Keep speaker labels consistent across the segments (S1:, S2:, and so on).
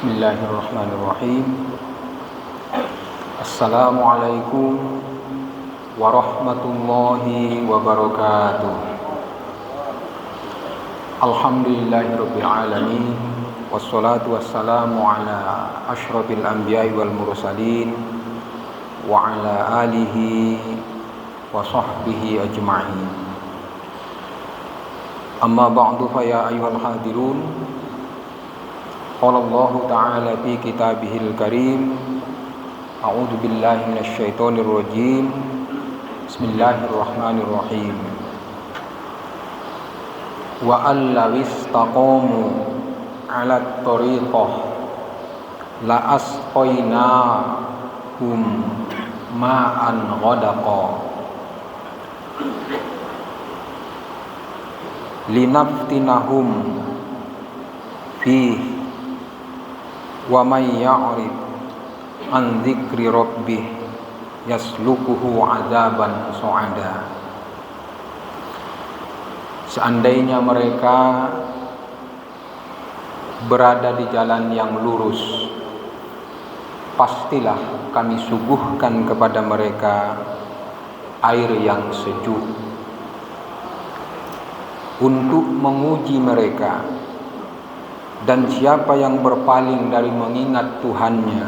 S1: Bismillahirrahmanirrahim. Assalamualaikum warahmatullahi wabarakatuh. Alhamdulillahirabbil alamin wassalatu wassalamu ala asyrafil anbiya'i wal mursalin wa ala alihi wa sahbihi ajma'in. Amma ba'du fa ya ayyuhal hadirun. Qala Allah Ta'ala fi kitabihil karim. A'udzu billahi minasyaitonir rajim. Bismillahirrahmanirrahim. Wa allawistaqamu 'alat thariqah la asqainahum ma'an ghadaqa linaftinahum fi wa may ya'rid an dzikri rabbih yaslukuhu 'adzaban su'ada. Seandainya mereka berada di jalan yang lurus, pastilah kami suguhkan kepada mereka air yang sejuk untuk menguji mereka. Dan siapa yang berpaling dari mengingat Tuhannya,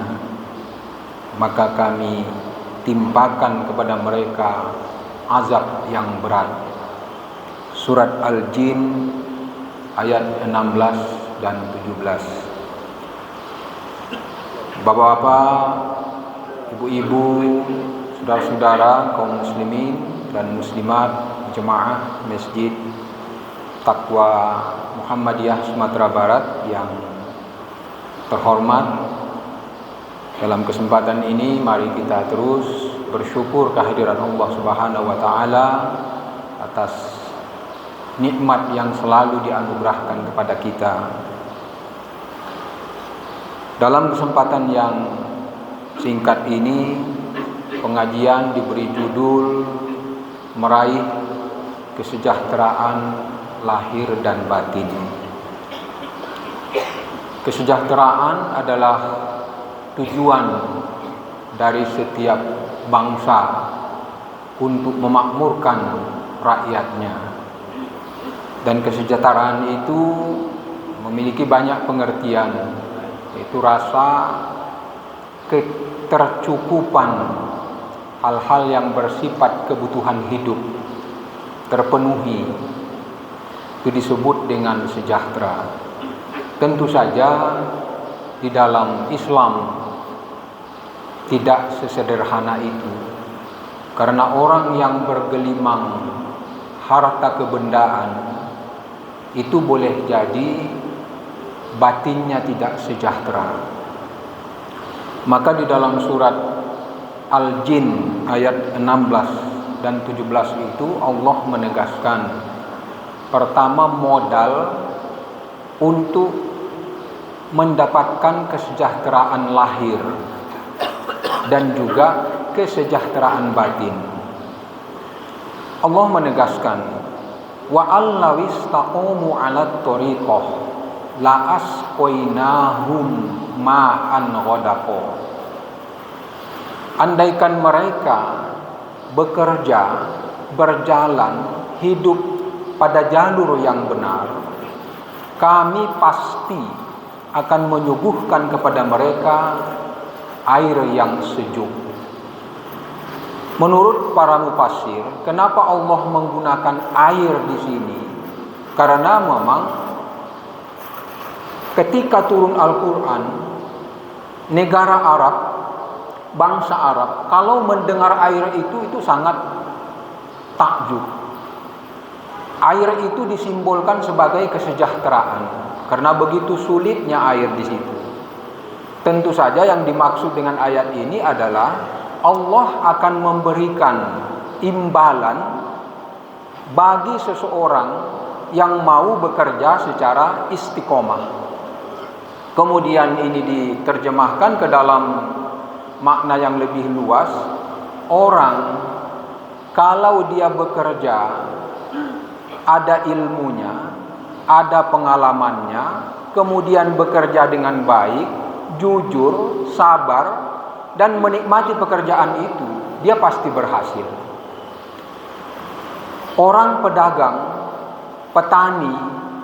S1: maka kami timpakan kepada mereka azab yang berat. Surat Al-Jin ayat 16 dan 17. Bapak-bapak, ibu-ibu, saudara-saudara kaum muslimin dan muslimat jemaah Masjid Taqwa Muhammadiyah Sumatera Barat yang terhormat, dalam kesempatan ini mari kita terus bersyukur kehadiran Allah Subhanahu wa taala atas nikmat yang selalu dianugerahkan kepada kita. Dalam kesempatan yang singkat ini, pengajian diberi judul Meraih Kesejahteraan Lahir dan Batin. Kesejahteraan adalah tujuan dari setiap bangsa untuk memakmurkan rakyatnya. Dan kesejahteraan itu memiliki banyak pengertian, yaitu rasa ketercukupan hal-hal yang bersifat kebutuhan hidup terpenuhi. Itu disebut dengan sejahtera. Tentu saja di dalam Islam tidak sesederhana itu, karena orang yang bergelimang harta kebendaan itu boleh jadi batinnya tidak sejahtera. Maka di dalam surat Al-Jin ayat 16 dan 17 itu Allah menegaskan, pertama, modal untuk mendapatkan kesejahteraan lahir dan juga kesejahteraan batin. Allah menegaskan, wa allawistaqamu 'alat thariqah la asqainahum ma'an ghadaqa. Andaikan mereka bekerja, berjalan, hidup pada jalur yang benar, kami pasti akan menyuguhkan kepada mereka air yang sejuk. Menurut para mufassir, kenapa Allah menggunakan air di sini? Karena memang ketika turun Al-Quran, negara Arab, bangsa Arab, kalau mendengar air itu sangat takjub. Air itu disimbolkan sebagai kesejahteraan, karena begitu sulitnya air di situ. Tentu saja yang dimaksud dengan ayat ini adalah Allah akan memberikan imbalan bagi seseorang yang mau bekerja secara istiqomah. Kemudian ini diterjemahkan ke dalam makna yang lebih luas. Orang kalau dia bekerja, ada ilmunya, ada pengalamannya, kemudian bekerja dengan baik, jujur, sabar, dan menikmati pekerjaan itu, dia pasti berhasil. Orang pedagang, petani,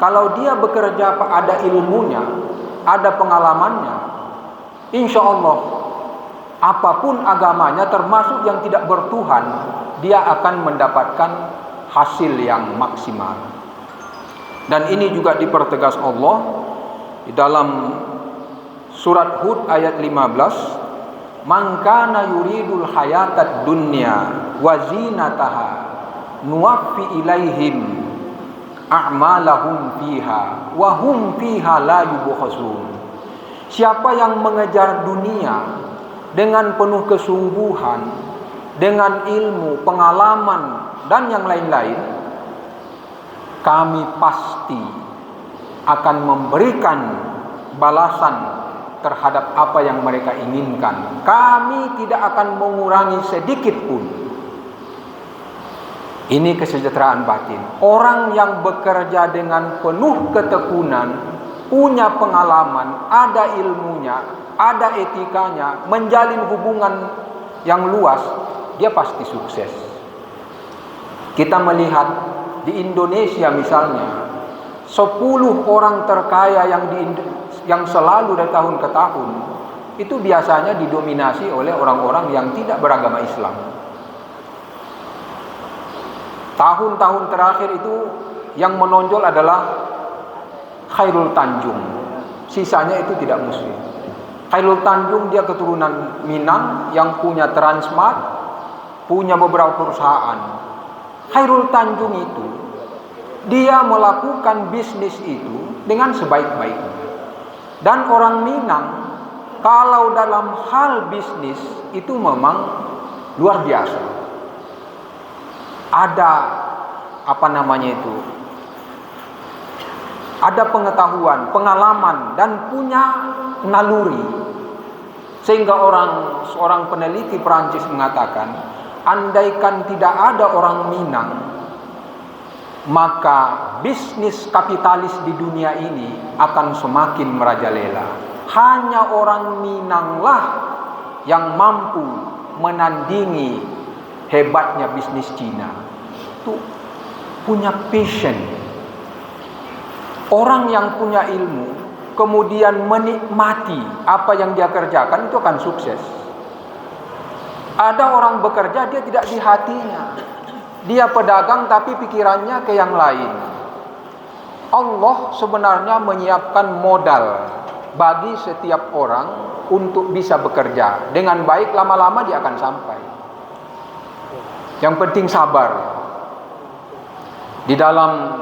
S1: kalau dia bekerja ada ilmunya, ada pengalamannya, insya Allah apapun agamanya, termasuk yang tidak bertuhan, dia akan mendapatkan hasil yang maksimal. Dan ini juga dipertegas Allah di dalam surat Hud ayat 15, "Man kana yuridul hayatad dunya wa zinataha nuwaffi ilaihim a'malahum fiha wa hum fiha la yubkhasun." Siapa yang mengejar dunia dengan penuh kesungguhan, dengan ilmu, pengalaman, dan yang lain-lain, kami pasti akan memberikan balasan terhadap apa yang mereka inginkan. Kami tidak akan mengurangi sedikit pun. Ini kesejahteraan batin. Orang yang bekerja dengan penuh ketekunan, punya pengalaman, ada ilmunya, ada etikanya, menjalin hubungan yang luas, dia pasti sukses. Kita melihat di Indonesia misalnya, 10 orang terkaya yang selalu dari tahun ke tahun, itu biasanya didominasi oleh orang-orang yang tidak beragama Islam. Tahun-tahun terakhir itu yang menonjol adalah Khairul Tanjung. Sisanya itu tidak muslim. Khairul Tanjung dia keturunan Minang yang punya Transmart, punya beberapa perusahaan. Khairul Tanjung itu dia melakukan bisnis itu dengan sebaik-baiknya. Dan orang Minang kalau dalam hal bisnis itu memang luar biasa. Ada ada pengetahuan, pengalaman, dan punya naluri. Sehingga seorang peneliti Perancis mengatakan, andaikan tidak ada orang Minang, maka bisnis kapitalis di dunia ini akan semakin merajalela. Hanya orang Minanglah yang mampu menandingi hebatnya bisnis Cina. Itu punya passion. Orang yang punya ilmu kemudian menikmati apa yang dia kerjakan, itu akan sukses. Ada orang bekerja dia tidak di hatinya, dia pedagang tapi pikirannya ke yang lain. Allah sebenarnya menyiapkan modal bagi setiap orang untuk bisa bekerja dengan baik, lama-lama dia akan sampai. Yang penting sabar. Di dalam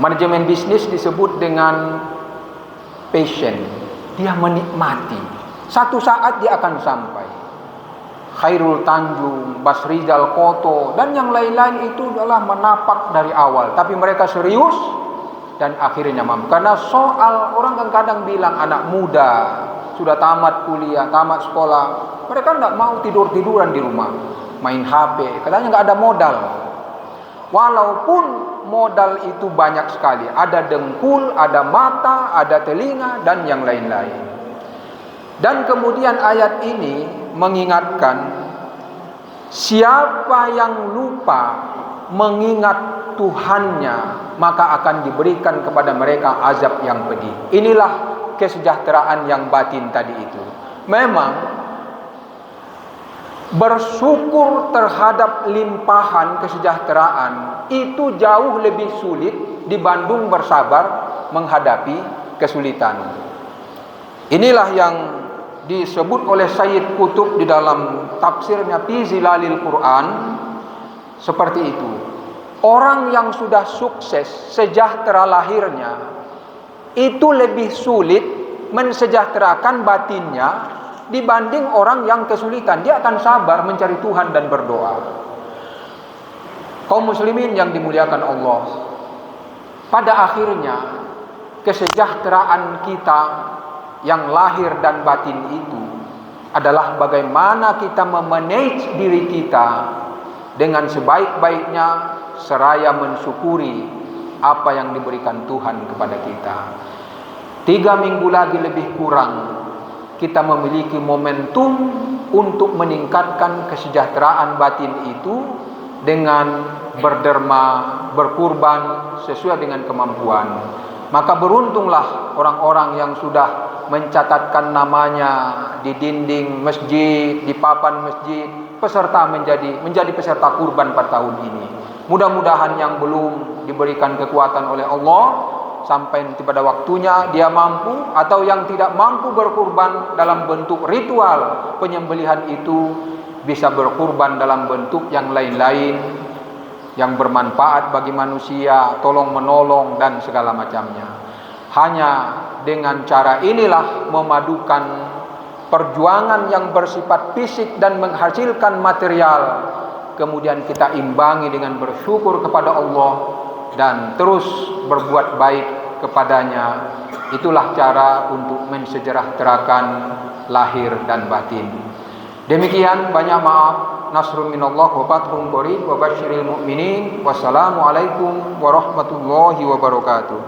S1: manajemen bisnis disebut dengan passion. Dia menikmati. Satu saat dia akan sampai. Khairul Tanjung, Basrizal Koto, dan yang lain-lain itu adalah menapak dari awal. Tapi mereka serius dan akhirnya mampu. Karena soal orang kadang bilang anak muda sudah tamat kuliah, tamat sekolah, mereka tidak mau tidur-tiduran di rumah, main HP, katanya nggak ada modal. Walaupun modal itu banyak sekali, ada dengkul, ada mata, ada telinga, dan yang lain-lain. Dan kemudian ayat ini mengingatkan, siapa yang lupa mengingat Tuhannya, maka akan diberikan kepada mereka azab yang pedih. Inilah kesejahteraan yang batin tadi itu. Memang bersyukur terhadap limpahan kesejahteraan itu jauh lebih sulit dibanding bersabar menghadapi kesulitan. Inilah yang disebut oleh Sayyid Qutb di dalam tafsirnya Fi Zilalil Quran seperti itu. Orang yang sudah sukses sejahtera lahirnya itu lebih sulit mensejahterakan batinnya dibanding orang yang kesulitan. Dia akan sabar mencari Tuhan dan berdoa. Kaum muslimin yang dimuliakan Allah, pada akhirnya kesejahteraan kita yang lahir dan batin itu adalah bagaimana kita memanage diri kita dengan sebaik-baiknya seraya mensyukuri apa yang diberikan Tuhan kepada kita. 3 minggu lagi lebih kurang kita memiliki momentum untuk meningkatkan kesejahteraan batin itu dengan berderma, berkurban sesuai dengan kemampuan. Maka beruntunglah orang-orang yang sudah mencatatkan namanya di dinding masjid, di papan masjid, peserta menjadi peserta kurban pada tahun ini. Mudah-mudahan yang belum diberikan kekuatan oleh Allah sampai nanti pada waktunya dia mampu, atau yang tidak mampu berkurban dalam bentuk ritual penyembelihan itu, bisa berkurban dalam bentuk yang lain-lain yang bermanfaat bagi manusia, tolong menolong dan segala macamnya. Hanya dengan cara inilah memadukan perjuangan yang bersifat fisik dan menghasilkan material, kemudian kita imbangi dengan bersyukur kepada Allah dan terus berbuat baik kepadanya. Itulah cara untuk mensejahterakan lahir dan batin. Demikian, banyak maaf. Nasrun minallah wa fathun qarib wa basyiril mu'minin. Wassalamualaikum warahmatullahi wabarakatuh.